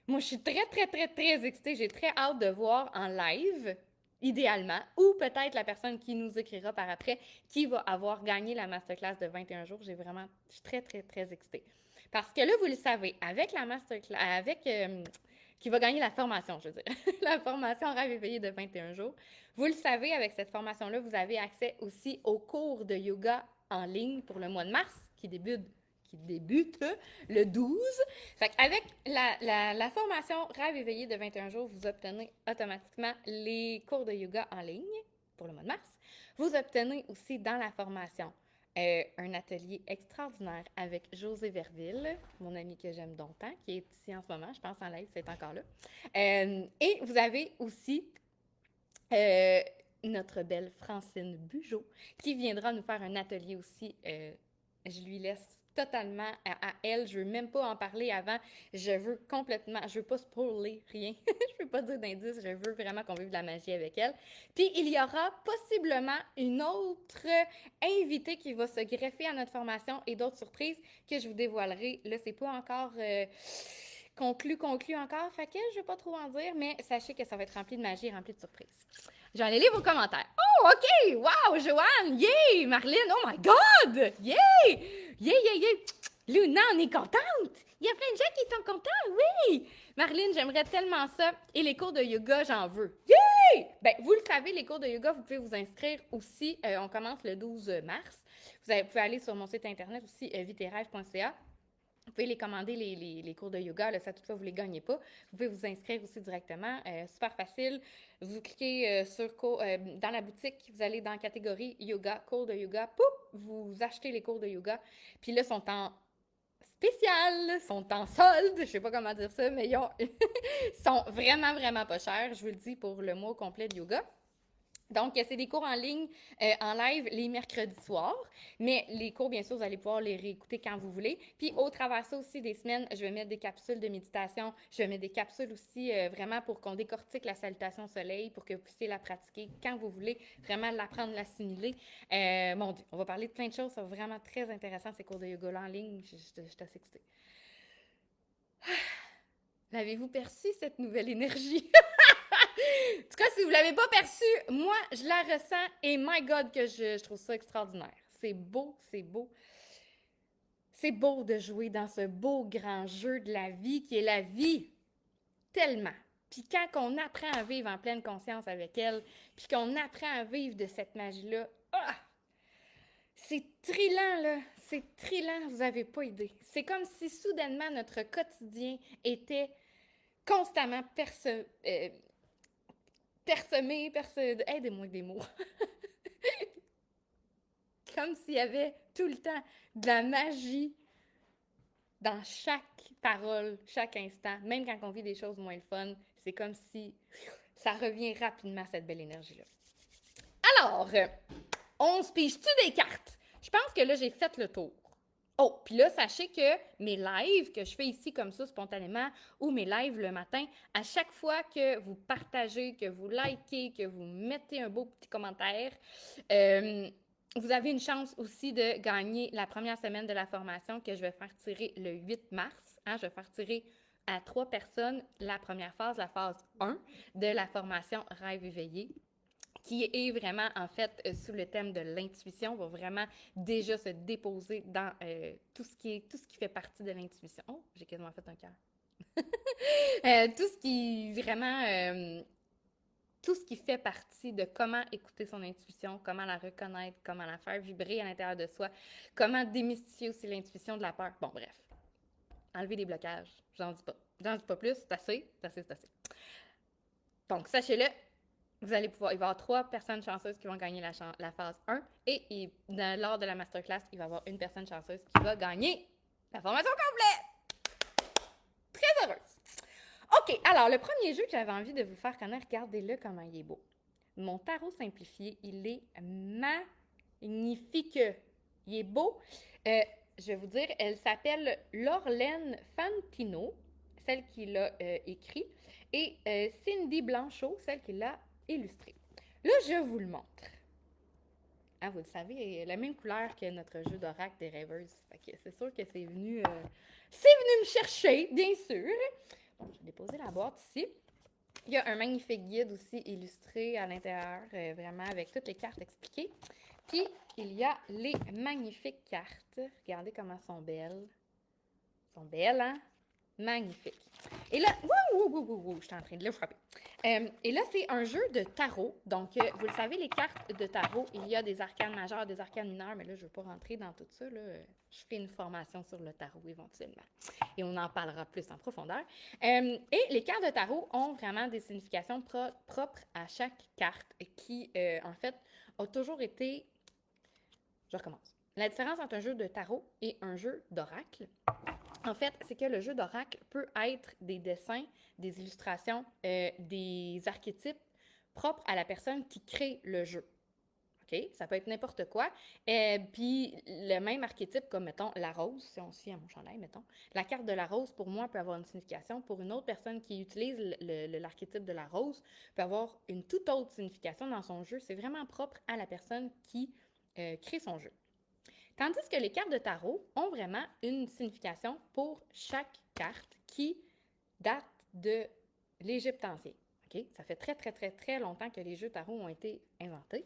Moi, je suis très, très, très, très excitée. J'ai très hâte de voir en live, idéalement, ou peut-être la personne qui nous écrira par après, qui va avoir gagné la masterclass de 21 jours. Je suis très, très, très excitée. Parce que là, vous le savez, avec la masterclass, qui va gagner la formation, je veux dire, la formation Rêve éveillé de 21 jours, vous le savez, avec cette formation-là, vous avez accès aussi aux cours de yoga en ligne pour le mois de mars, qui débute le 12. Fait qu'avec la formation Rêve éveillé de 21 jours, vous obtenez automatiquement les cours de yoga en ligne pour le mois de mars. Vous obtenez aussi dans la formation un atelier extraordinaire avec José Verville, mon ami que j'aime donc tant, qui est ici en ce moment, je pense en live, c'est encore là. Et vous avez aussi notre belle Francine Bugeaud, qui viendra nous faire un atelier aussi. Je lui laisse totalement à elle. Je veux même pas en parler avant. Je veux pas spoiler rien. Je veux pas dire d'indice. Je veux vraiment qu'on vive de la magie avec elle. Puis, il y aura possiblement une autre invitée qui va se greffer à notre formation et d'autres surprises que je vous dévoilerai. Là, c'est pas encore conclu encore. Fait que je vais pas trop en dire, mais sachez que ça va être rempli de magie et rempli de surprises. Je vais aller lire vos commentaires. Oh, OK! Wow! Joanne! Yay! Marlène! Oh my God! Yay! Yay! Luna, on est contente! Il y a plein de gens qui sont contents! Oui! Marlène, j'aimerais tellement ça. Et les cours de yoga, j'en veux. Yay! Ben, vous le savez, les cours de yoga, vous pouvez vous inscrire aussi. On commence le 12 mars. Vous pouvez aller sur mon site internet aussi, viterêve.ca. Vous pouvez les commander, les cours de yoga, là, ça toutefois, vous ne les gagnez pas. Vous pouvez vous inscrire aussi directement. Super facile. Vous cliquez dans la boutique, vous allez dans la catégorie yoga, cours de yoga, pouf, vous achetez les cours de yoga. Puis là, ils sont en spécial, sont en solde, je sais pas comment dire ça, mais ils sont vraiment, vraiment pas chers, je vous le dis, pour le mois complet de yoga. Donc, c'est des cours en ligne, en live, les mercredis soirs. Mais les cours, bien sûr, vous allez pouvoir les réécouter quand vous voulez. Puis, au travers de ça aussi, des semaines, je vais mettre des capsules de méditation. Je vais mettre des capsules aussi, vraiment pour qu'on décortique la salutation au soleil, pour que vous puissiez la pratiquer quand vous voulez, vraiment l'apprendre, l'assimiler. Mon Dieu, on va parler de plein de choses. C'est vraiment très intéressant, ces cours de yoga en ligne. Je suis assez excitée. L'avez-vous perçu, cette nouvelle énergie? En tout cas, si vous ne l'avez pas perçu, moi, je la ressens et my God que je trouve ça extraordinaire. C'est beau, c'est beau. C'est beau de jouer dans ce beau grand jeu de la vie qui est la vie. Tellement. Puis quand on apprend à vivre en pleine conscience avec elle, puis qu'on apprend à vivre de cette magie-là, c'est trillant, là. C'est trillant, vous n'avez pas idée. C'est comme si soudainement notre quotidien était constamment parsemé, aidez-moi avec des mots. Comme s'il y avait tout le temps de la magie dans chaque parole, chaque instant, même quand on vit des choses moins le fun, c'est comme si ça revient rapidement, cette belle énergie-là. Alors, on se pige-tu des cartes? Je pense que là, j'ai fait le tour. Oh, puis là, sachez que mes lives que je fais ici comme ça spontanément ou mes lives le matin, à chaque fois que vous partagez, que vous likez, que vous mettez un beau petit commentaire, vous avez une chance aussi de gagner la première semaine de la formation que je vais faire tirer le 8 mars. Je vais faire tirer à 3 personnes la première phase, la phase 1 de la formation Rêve éveillé, qui est vraiment, en fait, sous le thème de l'intuition, va vraiment déjà se déposer dans tout ce qui fait partie de l'intuition. Oh, j'ai quasiment fait un cœur. Tout ce qui vraiment... tout ce qui fait partie de comment écouter son intuition, comment la reconnaître, comment la faire vibrer à l'intérieur de soi, comment démystifier aussi l'intuition de la peur. Bon, bref. Enlever les blocages. J'en dis pas. J'en dis pas plus. C'est assez. C'est assez, c'est assez. Donc, sachez-le, vous allez pouvoir, il va y avoir 3 personnes chanceuses qui vont gagner la phase 1 et lors de la masterclass, il va y avoir une personne chanceuse qui va gagner la formation complète. Très heureuse. OK, alors le premier jeu que j'avais envie de vous faire connaître, regardez-le comment il est beau. Mon tarot simplifié, il est magnifique. Il est beau. Je vais vous dire, elle s'appelle Laurelaine Fantino, celle qui l'a écrit, et Cindy Blanchot, celle qui l'a illustré. Là, je vous le montre. Vous le savez, la même couleur que notre jeu d'oracle des rêveuses. C'est sûr que c'est venu me chercher, bien sûr. Bon, je vais déposer la boîte ici. Il y a un magnifique guide aussi illustré à l'intérieur, vraiment avec toutes les cartes expliquées. Puis, il y a les magnifiques cartes. Regardez comment elles sont belles. Elles sont belles, hein? Magnifique. Et là, je suis en train de le frapper. Et là, c'est un jeu de tarot. Donc, vous le savez, les cartes de tarot, il y a des arcanes majeurs, des arcanes mineurs, mais là, je ne veux pas rentrer dans tout ça. Là. Je ferai une formation sur le tarot éventuellement. Et on en parlera plus en profondeur. Et les cartes de tarot ont vraiment des significations propres à chaque carte qui, en fait, a toujours été... Je recommence. La différence entre un jeu de tarot et un jeu d'oracle, en fait, c'est que le jeu d'oracle peut être des dessins, des illustrations, des archétypes propres à la personne qui crée le jeu. OK? Ça peut être n'importe quoi. Puis le même archétype, comme, mettons, la rose, si on se fie à mon chandail, mettons. La carte de la rose, pour moi, peut avoir une signification. Pour une autre personne qui utilise l'archétype de la rose, peut avoir une toute autre signification dans son jeu. C'est vraiment propre à la personne qui crée son jeu. Tandis que les cartes de tarot ont vraiment une signification pour chaque carte qui date de l'Égypte ancien. Okay? Ça fait très, très, très, très longtemps que les jeux tarot ont été inventés.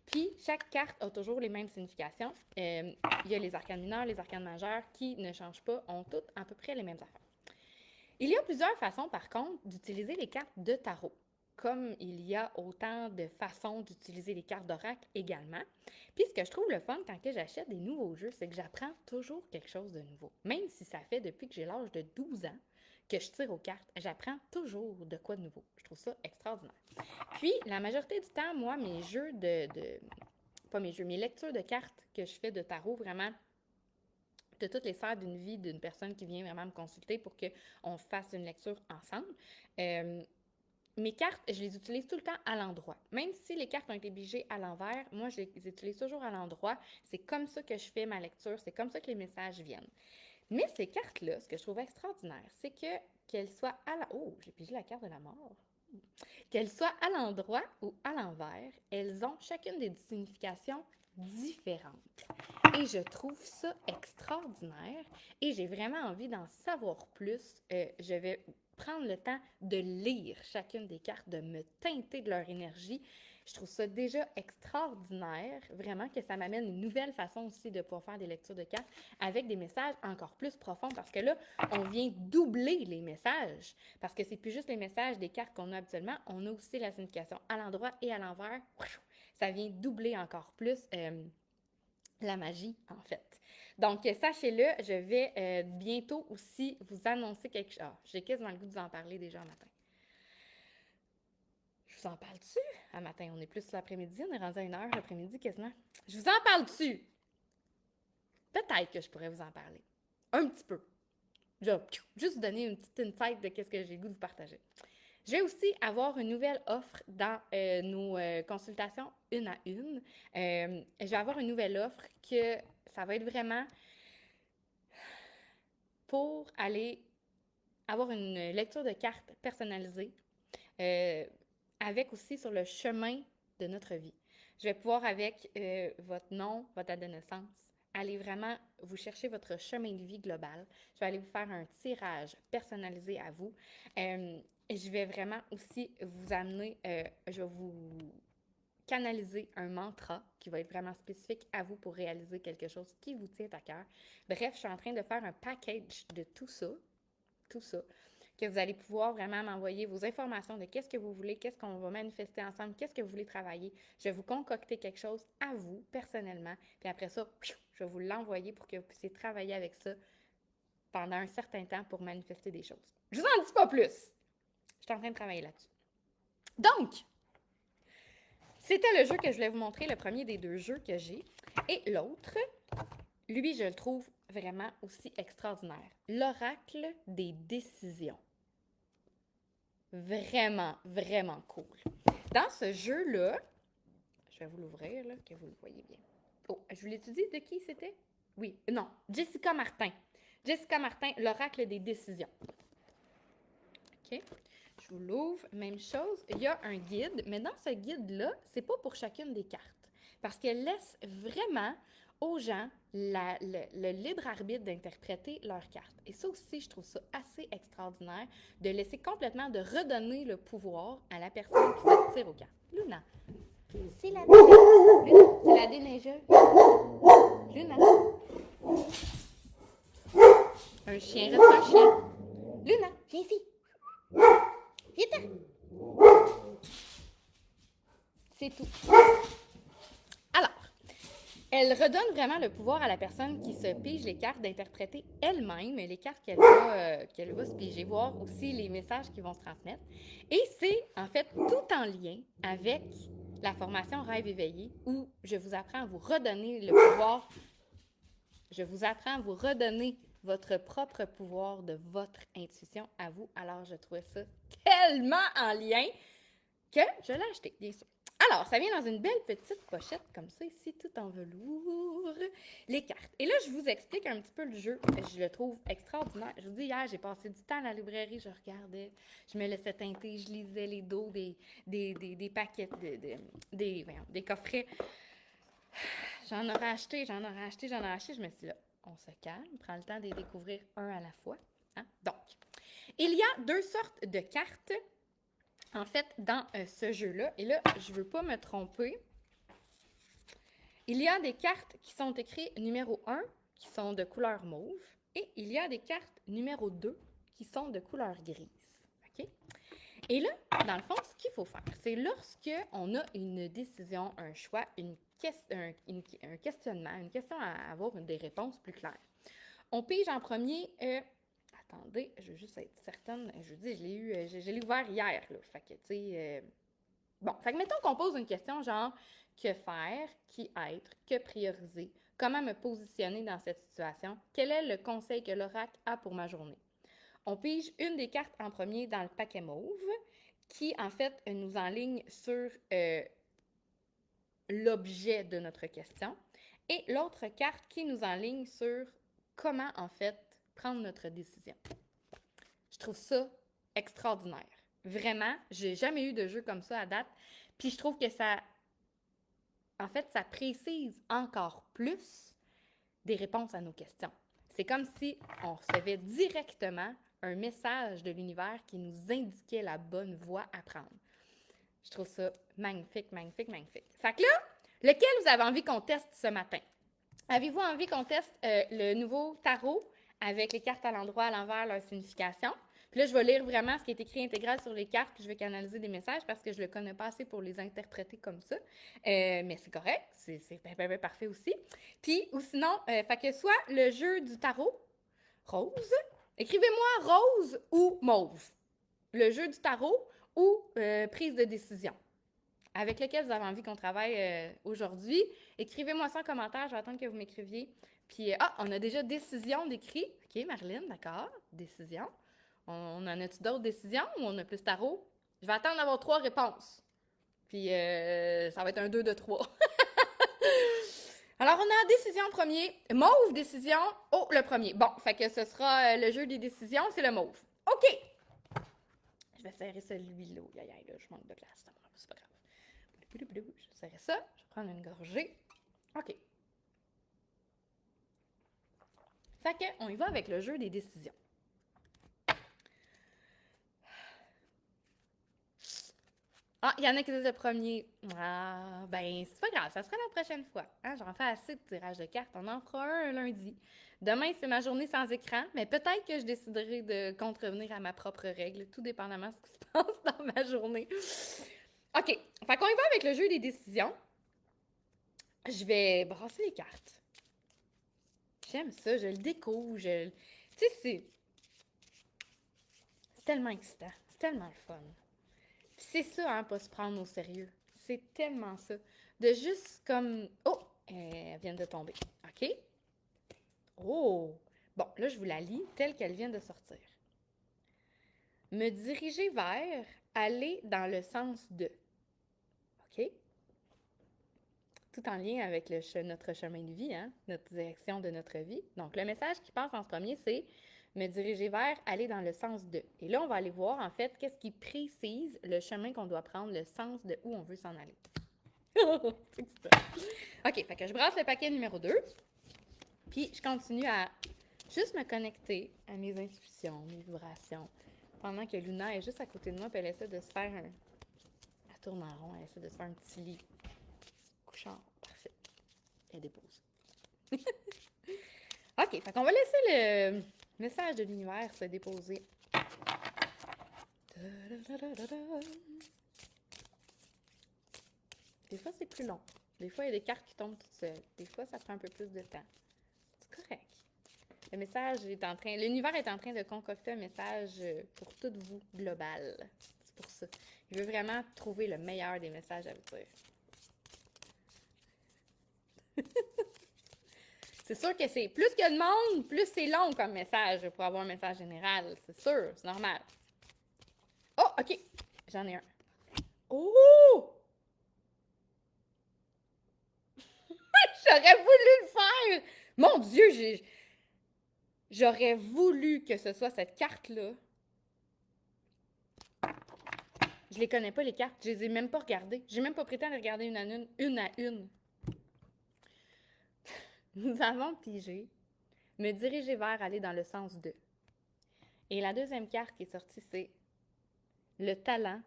Puis, chaque carte a toujours les mêmes significations. Il y a les arcanes mineurs, les arcanes majeures qui ne changent pas, ont toutes à peu près les mêmes affaires. Il y a plusieurs façons, par contre, d'utiliser les cartes de tarot. comme il y a autant de façons d'utiliser les cartes d'oracle également. Puis ce que je trouve le fun quand que j'achète des nouveaux jeux, c'est que j'apprends toujours quelque chose de nouveau. Même si ça fait depuis que j'ai l'âge de 12 ans que je tire aux cartes, j'apprends toujours de quoi de nouveau. Je trouve ça extraordinaire. Puis, la majorité du temps, moi, mes jeux pas mes jeux, mes lectures de cartes que je fais de tarot, vraiment, de toutes les sphères d'une vie d'une personne qui vient vraiment me consulter pour qu'on fasse une lecture ensemble. Mes cartes, je les utilise tout le temps à l'endroit. Même si les cartes ont été pigées à l'envers, moi, je les utilise toujours à l'endroit. C'est comme ça que je fais ma lecture, c'est comme ça que les messages viennent. Mais ces cartes-là, ce que je trouve extraordinaire, c'est qu'elles soient à la... Oh, j'ai pigé la carte de la mort. Qu'elles soient à l'endroit ou à l'envers, elles ont chacune des significations différentes. Et je trouve ça extraordinaire et j'ai vraiment envie d'en savoir plus. Je vais prendre le temps de lire chacune des cartes, de me teinter de leur énergie. Je trouve ça déjà extraordinaire, vraiment que ça m'amène une nouvelle façon aussi de pouvoir faire des lectures de cartes avec des messages encore plus profonds parce que là, on vient doubler les messages parce que c'est plus juste les messages des cartes qu'on a habituellement, on a aussi la signification à l'endroit et à l'envers. Ça vient doubler encore plus la magie, en fait. Donc, sachez-le, je vais bientôt aussi vous annoncer quelque chose. Ah, j'ai quasiment le goût de vous en parler déjà un matin. Je vous en parle dessus. Un matin, on est plus l'après-midi, on est rendu à 1h l'après-midi quasiment. Je vous en parle dessus. Peut-être que je pourrais vous en parler. Un petit peu. Juste vous donner une petite insight de qu'est-ce que j'ai le goût de vous partager. Je vais aussi avoir une nouvelle offre dans nos consultations une à une. Je vais avoir une nouvelle offre que ça va être vraiment pour aller avoir une lecture de cartes personnalisée avec aussi sur le chemin de notre vie. Je vais pouvoir, avec votre nom, votre date de naissance, aller vraiment vous chercher votre chemin de vie global. Je vais aller vous faire un tirage personnalisé à vous. Je vais vraiment aussi vous amener, je vais vous canaliser un mantra qui va être vraiment spécifique à vous pour réaliser quelque chose qui vous tient à cœur. Bref, je suis en train de faire un package de tout ça, que vous allez pouvoir vraiment m'envoyer vos informations de qu'est-ce que vous voulez, qu'est-ce qu'on va manifester ensemble, qu'est-ce que vous voulez travailler. Je vais vous concocter quelque chose à vous, personnellement, puis après ça, je vais vous l'envoyer pour que vous puissiez travailler avec ça pendant un certain temps pour manifester des choses. Je vous en dis pas plus! Je suis en train de travailler là-dessus. Donc, c'était le jeu que je voulais vous montrer, le premier des deux jeux que j'ai. Et l'autre, lui, je le trouve vraiment aussi extraordinaire. L'oracle des décisions. Vraiment, vraiment cool. Dans ce jeu-là, je vais vous l'ouvrir, là, que vous le voyez bien. Oh, je vous l'ai dit de qui c'était? Oui, non, Jessica Martin. Jessica Martin, l'oracle des décisions. OK? Je vous l'ouvre, même chose. Il y a un guide, mais dans ce guide-là, c'est pas pour chacune des cartes. Parce qu'elle laisse vraiment aux gens le libre arbitre d'interpréter leurs cartes. Et ça aussi, je trouve ça assez extraordinaire, de laisser complètement, de redonner le pouvoir à la personne qui se tire aux cartes. Luna, c'est la déneigeuse. Luna, c'est la déneigeuse. Luna. Un chien reste un chien. Luna, viens ici. Viens-t'en. C'est tout. Alors, elle redonne vraiment le pouvoir à la personne qui se pige les cartes d'interpréter elle-même les cartes qu'elle va se piger, voir aussi les messages qui vont se transmettre. Et c'est en fait tout en lien avec la formation Rêve éveillé où je vous apprends à vous redonner le pouvoir. Je vous apprends à vous redonner votre propre pouvoir de votre intuition à vous. Alors, je trouvais ça tellement en lien que je l'ai acheté, bien sûr. Alors, ça vient dans une belle petite pochette comme ça, ici, tout en velours, les cartes. Et là, je vous explique un petit peu le jeu. Je le trouve extraordinaire. Je vous dis, hier, j'ai passé du temps à la librairie, je regardais, je me laissais teinter, je lisais les dos des paquets, des coffrets. J'en aurais acheté. Je me suis dit, là, on se calme, prend le temps de les découvrir un à la fois. Hein? Donc, il y a deux sortes de cartes en fait, dans ce jeu-là, et là, je ne veux pas me tromper, il y a des cartes qui sont écrites numéro 1, qui sont de couleur mauve, et il y a des cartes numéro 2, qui sont de couleur grise. OK? Et là, dans le fond, ce qu'il faut faire, c'est lorsque on a une décision, un choix, un questionnement, une question à avoir des réponses plus claires. On pige en premier. Attendez, je veux juste être certaine. Je vous dis, je l'ai ouvert hier, là. Fait que, tu sais. Bon, fait que mettons qu'on pose une question genre que faire, qui être, que prioriser, comment me positionner dans cette situation, quel est le conseil que l'oracle a pour ma journée. On pige une des cartes en premier dans le paquet mauve qui, en fait, nous enligne sur l'objet de notre question et l'autre carte qui nous enligne sur comment, en fait, prendre notre décision. Je trouve ça extraordinaire. Vraiment, j'ai jamais eu de jeu comme ça à date. Puis je trouve que ça, en fait, ça précise encore plus des réponses à nos questions. C'est comme si on recevait directement un message de l'univers qui nous indiquait la bonne voie à prendre. Je trouve ça magnifique, magnifique, magnifique. Fait que là, lequel vous avez envie qu'on teste ce matin? Avez-vous envie qu'on teste le nouveau tarot avec les cartes à l'endroit, à l'envers, leur signification? Puis là, je vais lire vraiment ce qui est écrit intégral sur les cartes, puis je vais canaliser des messages parce que je ne le connais pas assez pour les interpréter comme ça. Mais c'est correct, c'est bien parfait aussi. Puis, ou sinon, fait que soit le jeu du tarot, rose, écrivez-moi rose ou mauve. Le jeu du tarot ou prise de décision. Avec lequel vous avez envie qu'on travaille aujourd'hui. Écrivez-moi ça en commentaire, je vais attendre que vous m'écriviez. Puis, on a déjà décision d'écrit. OK, Marilyn, d'accord, décision. On en a-tu d'autres décisions ou on a plus tarot? Je vais attendre d'avoir 3 réponses. Puis, ça va être un 2 de 3. Alors, on a décision premier. Mauve, décision. Oh, le premier. Bon, fait que ce sera le jeu des décisions, c'est le mauve. OK! Je vais serrer celui-là. Là, je manque de glace. C'est pas grave. Je serre ça. Je vais prendre une gorgée. OK. Fait que, on y va avec le jeu des décisions. Ah, il y en a qui disent le premier. Ah, ben, c'est pas grave, ça sera la prochaine fois. Hein? J'en fais assez de tirage de cartes. On en fera un lundi. Demain, c'est ma journée sans écran, mais peut-être que je déciderai de contrevenir à ma propre règle, tout dépendamment de ce qui se passe dans ma journée. OK, fait qu'on y va avec le jeu des décisions. Je vais brasser les cartes. J'aime ça, je le découvre. Tu sais, c'est tellement excitant, c'est tellement le fun. C'est ça, hein, pas se prendre au sérieux. C'est tellement ça. De juste comme... Oh! Elle vient de tomber. OK? Oh! Bon, là, je vous la lis telle qu'elle vient de sortir. Me diriger vers, aller dans le sens de. OK? Tout en lien avec notre chemin de vie, hein? Notre direction de notre vie. Donc, le message qui passe en premier, c'est me diriger vers, aller dans le sens de. Et là, on va aller voir, en fait, qu'est-ce qui précise le chemin qu'on doit prendre, le sens de où on veut s'en aller. C'est excitant. OK, fait que je brasse le paquet numéro 2. Puis, je continue à juste me connecter à mes intuitions, mes vibrations. Pendant que Luna est juste à côté de moi, puis elle essaie de se faire un... Elle tourne en rond, elle essaie de se faire un petit lit. Couchant, parfait. Elle dépose. OK, fait qu'on va laisser le message de l'univers se déposer. Des fois, c'est plus long. Des fois, il y a des cartes qui tombent toutes seules. Des fois, ça prend un peu plus de temps. C'est correct. Le message est en train... L'univers est en train de concocter un message pour tout vous, global. C'est pour ça. Il veut vraiment trouver le meilleur des messages à vous dire. C'est sûr que c'est plus que de monde, plus c'est long comme message pour avoir un message général. C'est sûr, c'est normal. Oh, OK. J'en ai un. Oh! J'aurais voulu le faire! Mon Dieu, j'aurais voulu que ce soit cette carte-là. Je les connais pas, les cartes. Je les ai même pas regardées. J'ai même pas prétendu les regarder une à une. Nous avons pigé. Me diriger vers, aller dans le sens de. Et la deuxième carte qui est sortie, c'est le talent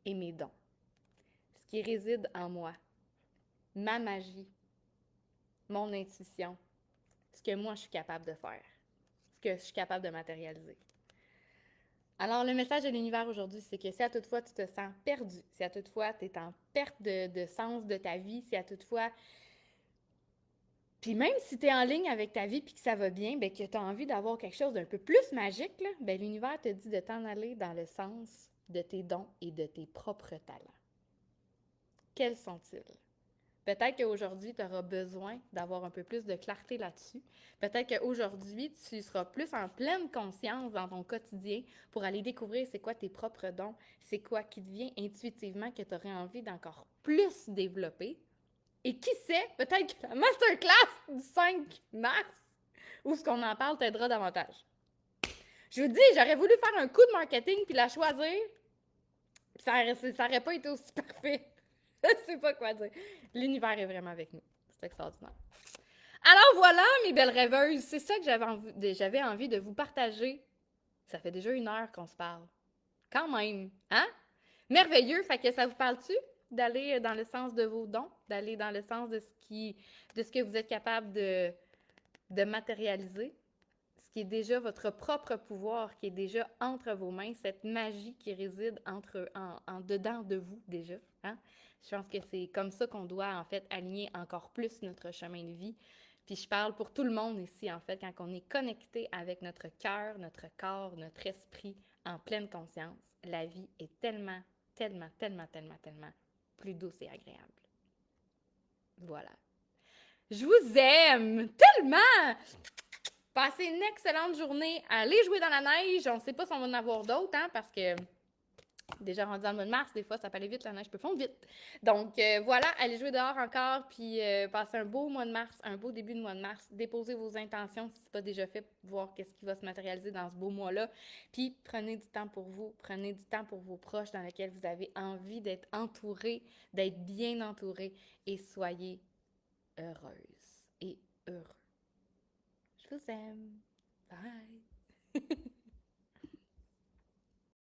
et mes dons. Ce qui réside en moi. Ma magie. Mon intuition. Ce que moi, je suis capable de faire. Ce que je suis capable de matérialiser. Alors, le message de l'univers aujourd'hui, c'est que si à toutefois tu te sens perdu, si à toutefois tu es en perte de sens de ta vie, si à toutefois puis même si tu es en ligne avec ta vie puis que ça va bien, ben que tu as envie d'avoir quelque chose d'un peu plus magique, là, ben l'univers te dit de t'en aller dans le sens de tes dons et de tes propres talents. Quels sont-ils? Peut-être qu'aujourd'hui, tu auras besoin d'avoir un peu plus de clarté là-dessus. Peut-être qu'aujourd'hui, tu seras plus en pleine conscience dans ton quotidien pour aller découvrir c'est quoi tes propres dons, c'est quoi qui te vient intuitivement que tu aurais envie d'encore plus développer. Et qui sait, peut-être que la masterclass du 5 mars, où ce qu'on en parle, t'aidera davantage. Je vous dis, j'aurais voulu faire un coup de marketing puis la choisir, ça n'aurait pas été aussi parfait. Je sais pas quoi dire. L'univers est vraiment avec nous. C'est extraordinaire. Alors voilà, mes belles rêveuses, c'est ça que j'avais envie de vous partager. Ça fait déjà 1 heure qu'on se parle. Quand même, hein? Merveilleux, fait que ça vous parle-tu? D'aller dans le sens de vos dons, d'aller dans le sens de ce que vous êtes capable de matérialiser, ce qui est déjà votre propre pouvoir, qui est déjà entre vos mains, cette magie qui réside en dedans de vous déjà. Hein? Je pense que c'est comme ça qu'on doit en fait aligner encore plus notre chemin de vie. Puis je parle pour tout le monde ici en fait, quand on est connecté avec notre cœur, notre corps, notre esprit en pleine conscience, la vie est tellement, tellement, tellement, tellement, tellement plus douce et agréable. Voilà. Je vous aime tellement! Passez une excellente journée. Allez jouer dans la neige. On ne sait pas si on va en avoir d'autres, hein, parce que déjà rendu dans le mois de mars, des fois, ça peut aller vite, la neige peut fondre vite. Donc, voilà, allez jouer dehors encore, puis passez un beau mois de mars, un beau début de mois de mars. Déposez vos intentions si ce n'est pas déjà fait, pour voir qu'est-ce qui va se matérialiser dans ce beau mois-là. Puis, prenez du temps pour vous, prenez du temps pour vos proches dans lesquels vous avez envie d'être entourés, d'être bien entourés, et soyez heureuses et heureux. Je vous aime. Bye!